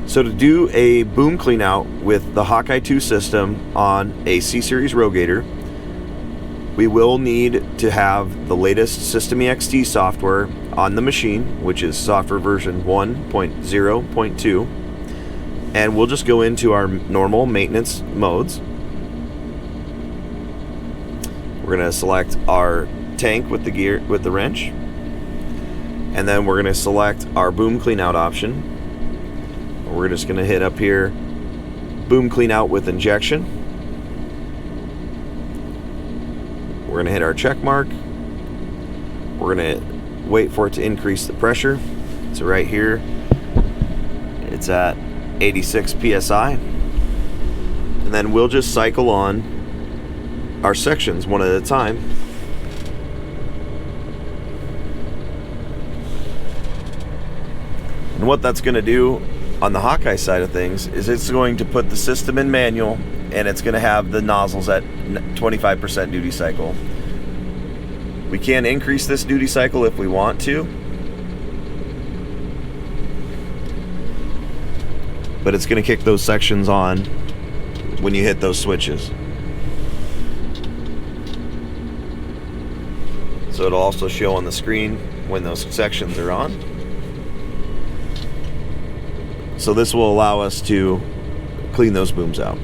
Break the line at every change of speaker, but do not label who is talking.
So to do a boom clean out with the Hawkeye 2 system on a C-Series Rogator, we will need to have the latest System EXT software on the machine, which is software version 1.0.2. And we'll just go into our normal maintenance modes. We're going to select our tank with the gear, with the wrench. And then we're going to select our boom clean out option. We're just going to hit up here, boom clean out with injection. We're going to hit our check mark. We're going to wait for it to increase the pressure. So right here, it's at 86 psi. And then we'll just cycle on our sections one at a time. And what that's going to do on the Hawkeye side of things is it's going to put the system in manual, and it's going to have the nozzles at 25% duty cycle. We can increase this duty cycle if we want to, but it's going to kick those sections on when you hit those switches. So it'll also show on the screen when those sections are on. So this will allow us to clean those booms out.